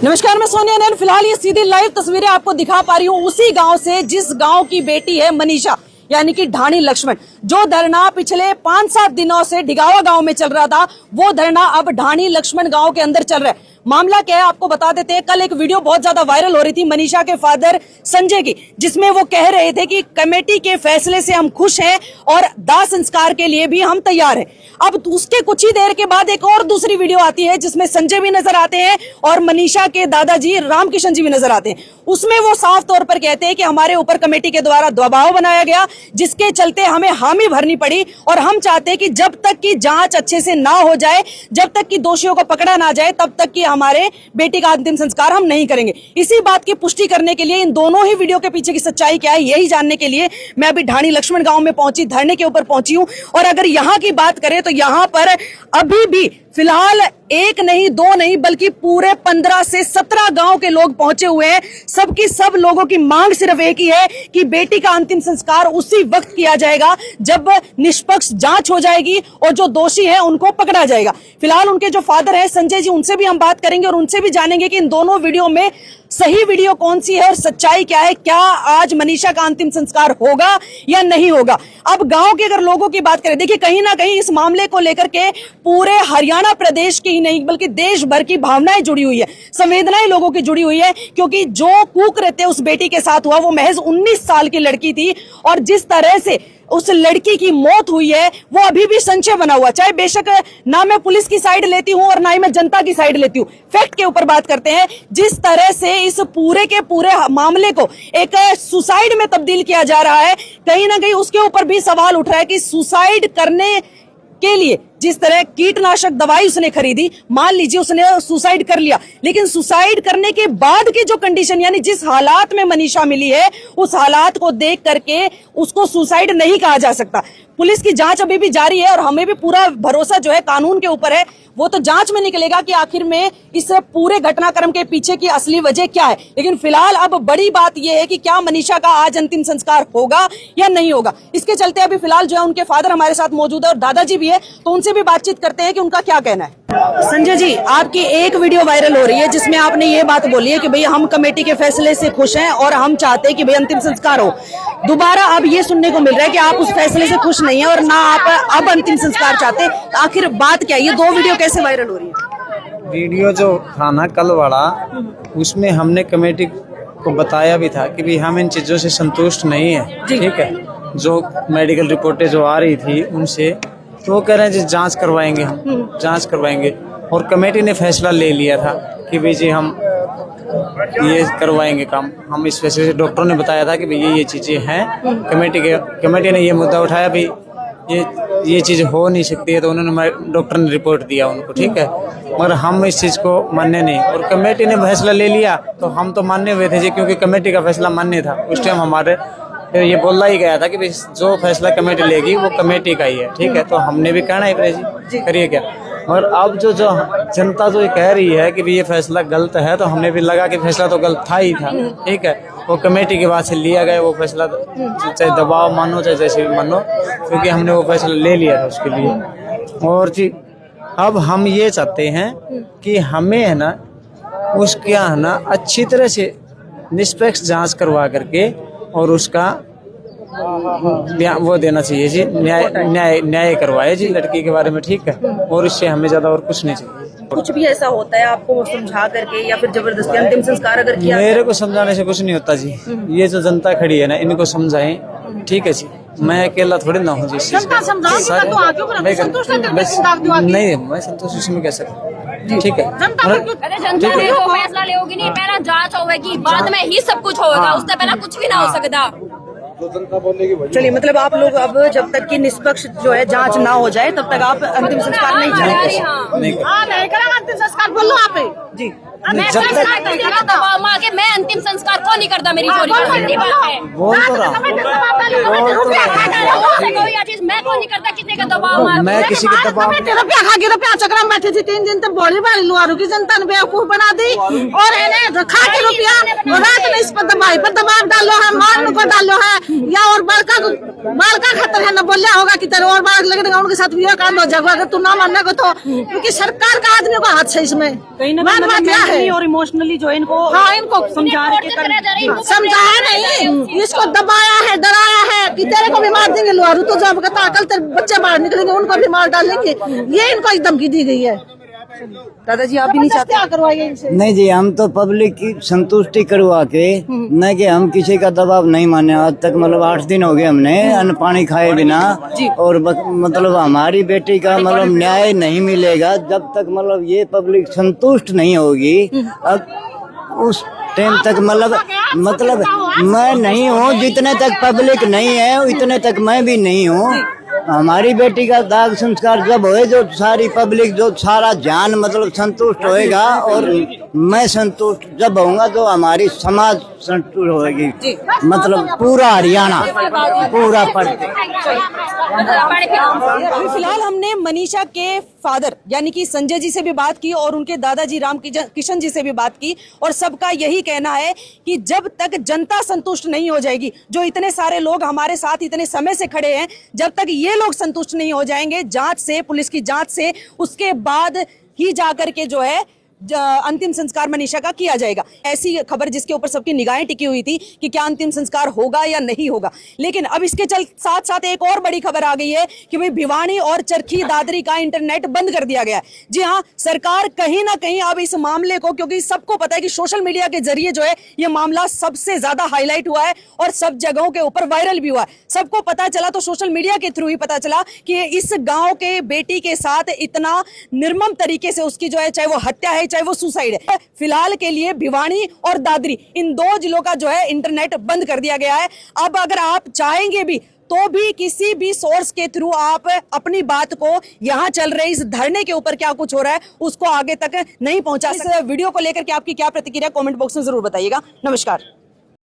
नमस्कार, मैं सोनिया नैन। फिलहाल ये सीधी लाइव तस्वीरें आपको दिखा पा रही हूँ उसी गांव से जिस गांव की बेटी है मनीषा, यानी कि ढाणी लक्ष्मण। जो धरना पिछले 5-7 दिनों से ढिगावा गांव में चल रहा था, वो धरना अब ढाणी लक्ष्मण गांव के अंदर चल रहा है। मामला क्या है आपको बता देते हैं। कल एक वीडियो बहुत ज्यादा वायरल हो रही थी मनीषा के फादर संजय की, जिसमें वो कह रहे थे कि कमेटी के फैसले से हम खुश हैं और दाह संस्कार के लिए भी हम तैयार हैं। अब उसके कुछ ही देर के बाद एक और दूसरी वीडियो आती है जिसमें संजय भी नजर आते हैं और मनीषा के दादाजी रामकिशन जी भी नजर आते हैं। उसमें वो साफ तौर पर कहते हैं कि हमारे ऊपर कमेटी के द्वारा दबाव बनाया गया, जिसके चलते हमें हामी भरनी पड़ी और हम चाहते हैं कि जब तक की जांच अच्छे से ना हो जाए, जब तक कि दोषियों को पकड़ा ना जाए, तब तक कि हमारे बेटी का अंतिम संस्कार हम नहीं करेंगे। इसी बात की पुष्टि करने के लिए, इन दोनों ही वीडियो के पीछे की सच्चाई क्या है, यही जानने के लिए मैं अभी ढाणी लक्ष्मण गांव में पहुंची, धरने के ऊपर पहुंची हूं। और अगर यहां की बात करें तो यहां पर अभी भी फिलहाल एक नहीं, दो नहीं, बल्कि पूरे 15 से 17 गांव के लोग पहुंचे हुए हैं। सबकी सब लोगों की मांग सिर्फ एक ही है कि बेटी का अंतिम संस्कार उसी वक्त किया जाएगा जब निष्पक्ष जांच हो जाएगी और जो दोषी है उनको पकड़ा जाएगा। फिलहाल उनके जो फादर है संजय जी, उनसे भी हम बात करेंगे और उनसे भी जानेंगे कि इन दोनों वीडियो में सही वीडियो कौन सी है और सच्चाई क्या है। क्या आज मनीषा का अंतिम संस्कार होगा या नहीं होगा। अब गांव के अगर लोगों की बात करें, देखिए कहीं ना कहीं इस मामले को लेकर के पूरे हरियाणा प्रदेश की ही नहीं बल्कि देश भर की भावनाएं जुड़ी हुई है, संवेदनाएं लोगों की जुड़ी हुई है। क्योंकि जो कुकृत्य उस बेटी के साथ हुआ वो महज 19 साल की लड़की थी और जिस तरह से उस लड़की की मौत हुई है वो अभी भी संशय बना हुआ। चाहे बेशक ना मैं पुलिस की साइड लेती हूं और ना ही मैं जनता की साइड लेती हूं, फैक्ट के ऊपर बात करते हैं। जिस तरह से इस पूरे के पूरे मामले को एक सुसाइड में तब्दील किया जा रहा है, कहीं ना कहीं उसके ऊपर भी सवाल उठ रहा है कि सुसाइड करने के लिए जिस तरह कीटनाशक दवाई उसने खरीदी, मान लीजिए उसने सुसाइड कर लिया, लेकिन सुसाइड करने के बाद की जो कंडीशन, यानी जिस हालात में मनीषा मिली है, उस हालात को देख करके उसको सुसाइड नहीं कहा जा सकता। पुलिस की जांच अभी भी जारी है और हमें भी पूरा भरोसा जो है कानून के ऊपर है। वो तो जांच में निकलेगा कि आखिर में इस पूरे घटनाक्रम के पीछे की असली वजह क्या है। लेकिन फिलहाल अब बड़ी बात यह है कि क्या मनीषा का आज अंतिम संस्कार होगा या नहीं होगा। इसके चलते अभी फिलहाल जो है उनके फादर हमारे साथ मौजूद है और दादाजी भी है, तो उनसे भी बातचीत करते हैं कि उनका क्या कहना है। संजय जी, आपकी एक वीडियो वायरल हो रही है जिसमें आपने ये बात बोली है कि भाई हम कमेटी के फैसले से खुश हैं और हम चाहते हैं कि भाई अंतिम संस्कार हो। दोबारा अब ये सुनने को मिल रहा है कि आप उस फैसले से खुश नहीं है और ना आप अब अंतिम संस्कार चाहते। तो आखिर बात क्या है, ये दो वीडियो कैसे वायरल हो रही है? वीडियो जो था ना कल वाला, उसमें हमने कमेटी को बताया भी था कि भाई हम इन चीजों से संतुष्ट नहीं है। ठीक है, जो मेडिकल रिपोर्टें जो आ रही थी उनसे, तो वो कह रहे हैं जी जांच करवाएंगे, हम जांच करवाएंगे। और कमेटी ने फैसला ले लिया था कि भाई जी हम ये करवाएंगे काम। हम इस फैसले से, डॉक्टरों ने बताया था कि भाई ये चीजें हैं। कमेटी ने ये मुद्दा उठाया भी ये चीज हो नहीं सकती है, तो उन्होंने, डॉक्टर ने रिपोर्ट दिया उनको। ठीक है, मगर हम इस चीज को मानने नहीं, और कमेटी ने फैसला ले लिया तो हम तो मानने हुए थे जी, क्योंकि कमेटी का फैसला मान्य था। उस टाइम हमारे ये बोला ही गया था कि जो फैसला कमेटी लेगी वो कमेटी का ही है। ठीक है, तो हमने भी कहना है जी करिए क्या। और अब जो जनता जो ये कह रही है कि ये फैसला गलत है, तो हमने भी लगा कि फैसला तो गलत था ही था। ठीक है, वो कमेटी के बाद से लिया गया वो फैसला, चाहे दबाव मानो चाहे जैसे भी मानो, क्योंकि हमने वो फैसला ले लिया था उसके लिए। और जी अब हम ये चाहते हैं कि हमें है ना उसके है ना अच्छी तरह से निष्पक्ष जांच करवा करके और उसका वो देना चाहिए जी, न्याय करवाए जी लड़की के बारे में। ठीक है, और इससे हमें ज्यादा और कुछ नहीं चाहिए। कुछ भी ऐसा होता है आपको समझा करके या फिर जबरदस्ती अंतिम संस्कार अगर किया? मेरे को समझाने से कुछ नहीं होता जी, ये जो जनता खड़ी है ना इनको समझाएं। ठीक है जी, मैं अकेला थोड़ी ना हूँ जी। नहीं, मैं संतोष इसमें कह सकता। ठीक है, जनता ने तो फैसला लेगी नहीं, पहला जांच होगी, बाद में ही सब कुछ होगा, उससे पहला कुछ भी ना हो सकता। चलिए, मतलब आप लोग अब जब तक कि निष्पक्ष जो है जांच ना हो जाए तब तक आप अंतिम संस्कार नहीं चाहेंगे? अंतिम संस्कार बोलो आप जी। मैं अंतिम संस्कार को नहीं करता, मेरी चोरी है। मैं को नहीं करता, किसी का दबाव मैं किसी के दबाव रुपया चक्र में बैठी थी 3 दिन तक, बड़ी बड़ी लुहारू की जनता ने बेवकूफ बना दी और इन्हें खा के रुपया रात में इस पर दबाव डालो है, मान को डालो है, या और बालका खतर है न बोलिया होगा कि तेरे और बालक लगे उनके साथ भी कांड हो जाएगा अगर तू ना मानने को, तो क्योंकि सरकार का आदमी को हाथ है इसमें। है और इमोशनली जो है इनको हाँ इनको समझा के समझाया नहीं, इसको दबाया है, डराया है कि तेरे को भी मार देंगे लोहारू, तो जब कहता कल तेरे बच्चे बाहर निकलेंगे उनको भी मार डालेंगे, ये इनको एक धमकी दी गई है। दादाजी आप भी नहीं चाहते? क्या करवाइए इनसे? नहीं जी, हम तो पब्लिक की संतुष्टि करवा के, न कि हम किसी का दबाव नहीं माने। आज तक मतलब 8 दिन हो गए हमने अन्न पानी खाए बिना, और मतलब हमारी बेटी का मतलब न्याय नहीं मिलेगा जब तक मतलब ये पब्लिक संतुष्ट नहीं होगी। अब उस टाइम तक मतलब मैं नहीं हूँ, जितने तक पब्लिक नहीं है उतने तक मैं भी नहीं हूँ। हमारी बेटी का दाग संस्कार जब होए, जो सारी पब्लिक, जो सारा जान मतलब संतुष्ट होएगा, और मैं संतुष्ट जब होऊंगा तो हमारी समाज संतुष्ट होगी। मतलब पूरा हरियाणा, पूरा अभी फिलहाल हमने मनीषा के फादर यानी कि संजय जी से भी बात की और उनके दादाजी राम किशन जी से भी बात की, और सबका यही कहना है कि जब तक जनता संतुष्ट नहीं हो जाएगी, जो इतने सारे लोग हमारे साथ इतने समय से खड़े हैं, जब तक ये लोग संतुष्ट नहीं हो जाएंगे जांच से, पुलिस की जांच से, उसके बाद ही जाकर के जो है अंतिम संस्कार मनीषा का किया जाएगा। ऐसी खबर जिसके ऊपर सबकी निगाहें टिकी हुई थी कि क्या अंतिम संस्कार होगा या नहीं होगा। लेकिन अब इसके साथ साथ एक और बड़ी खबर आ गई है कि भाई भिवानी और चरखी दादरी का इंटरनेट बंद कर दिया गया है। जी हाँ, सरकार कहीं ना कहीं अब इस मामले को, क्योंकि सबको पता है कि सोशल मीडिया के जरिए जो है ये मामला सबसे ज्यादा हाईलाइट हुआ है और सब जगहों के ऊपर वायरल भी हुआ है। सबको पता चला तो सोशल मीडिया के थ्रू ही पता चला कि इस गाँव के बेटी के साथ इतना निर्मम तरीके से उसकी जो है, चाहे वो हत्या है चाहे वो सुसाइड है। फिलहाल के लिए भिवानी और दादरी इन 2 जिलों का जो है इंटरनेट बंद कर दिया गया है। अब अगर आप चाहेंगे भी तो भी किसी भी सोर्स के थ्रू आप अपनी बात को यहाँ चल रहे इस धरने के ऊपर क्या कुछ हो रहा है उसको आगे तक नहीं पहुंचा सकते। इस वीडियो को लेकर के आपकी क्या प्रतिक्रिया कमेंट बॉक्स में जरूर बताइएगा। नमस्कार।